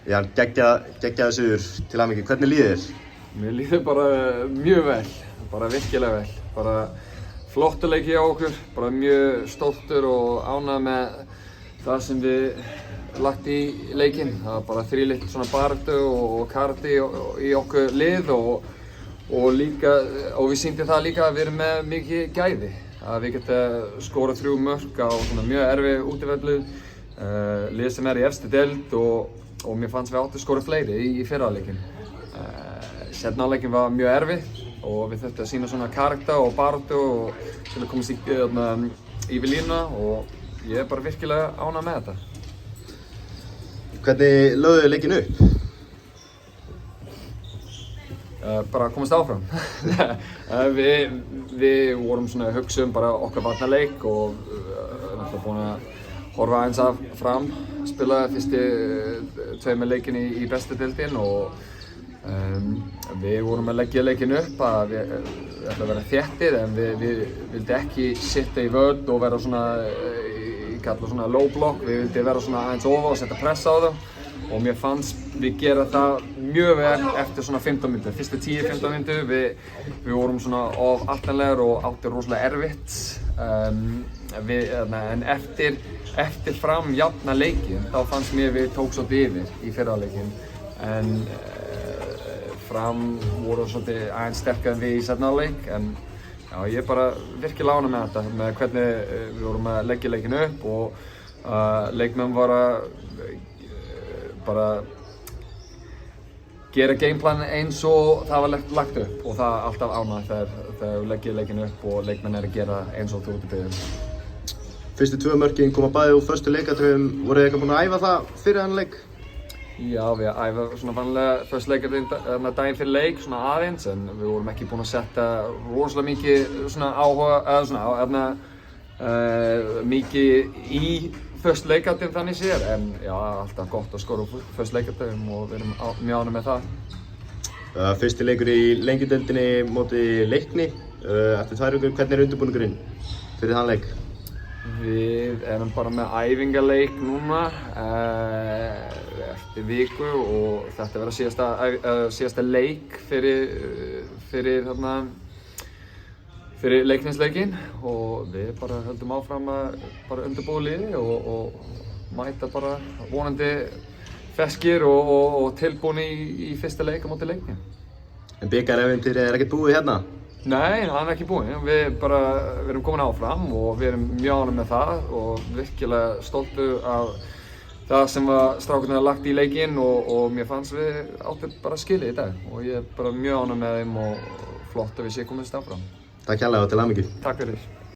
Já, geggjaður sigur til hamingju. Hvernig líður þér? Mér líður bara mjög vel, bara virkilega vel. Bara flottur leik hjá okkur, bara mjög stoltur og ánægður með það sem við lagt í leikinn. Það var bara þrílitt svona baráttu og karate í okkur lið og við sýndum það líka að við erum með mikið gæði. Að við getum skorað 3 mörk á svona mjög erfið útivellu, lið sem er í efstu deild og mér fannst við áttu að skora fleiri í fyrra hálfleikinn. Seinni hálfleikinn var mjög erfið og við þurftum að sýna svona karakter og baráttu til að komast yfir línuna og ég er bara virkilega ánægður með þetta. Hvernig lögðu þið leikinn upp? Bara komast áfram. Við vorum svona að hugsa bara okkar varnarleik og náttúrulega búin að horfa aðeins af fram, spila fyrstu 2 leikinn í bestu deildin og við vorum að leggja leikinn upp að við ætlum að vera þéttir en við vildum ekki sitta í vörn og vera svona, ég kalla svona low block, við vildum vera svona aðeins ofar og setja pressa á það og mér fannst við gera það mjög vel eftir svona 15 mínútur, fyrstu 10-15 mínútur við vorum svona of aftanlegar og átti rosalega erfitt en eftir fram jafna leikinn þá fannst mér við tók svolítið yfir í fyrra leikinn en fram voru svolítið aðeins sterkari en við í seinni hálfleik en já, ég er bara virkilega ánægður með þetta, með hvernig við vorum að leggja leikinn upp og leikmenn var að bara gera gameplan eins og það var lagt upp og það er alltaf ánægður þegar við leggjum leikinn upp og leikmenn er að gera eins og þú út í byggðum. Fyrstu 2 mörkin koma bæði úr föstu leikatriðum, voruð þið eitthvað búin að æfa það fyrir þennan leik? Já, við æfa svona vanlega fyrstu leikatriðin daginn fyrir leik, svona aðeins, en við vorum ekki búin að setja rosalega mikið svona áhuga, mikið í fyrstu leikatriðin þannig séð, en já, alltaf gott að skora úr fyrstu leikatriðum og við erum mjög ánægðir með það. Fyrsti leikur í Lengjudeildinni móti Leikni, eftir 2 vikur, hvernig er undirbúningurinn fyrir þann leik? Við erum bara með æfingaleik núna eftir viku og þetta verður síðasta leik fyrir leiknisleikinn og við bara höldum áfram að bara undirbúa liði og mæta bara vonandi ferskir og tilbúin í fyrsta leik á móti Leikni. En bikareventýrið er ekkert búið hérna? Nei, hann er ekki búinn. Við erum komin áfram og við erum mjög ánægðir með það og virkilega stoltur af það sem strákarnir hafa lagt í leikinn og mér fannst við áttum bara skilið í dag og ég er bara mjög ánægður með þeim og flott að við séum komist áfram. Takk hérlega og til hamingju. Takk fyrir.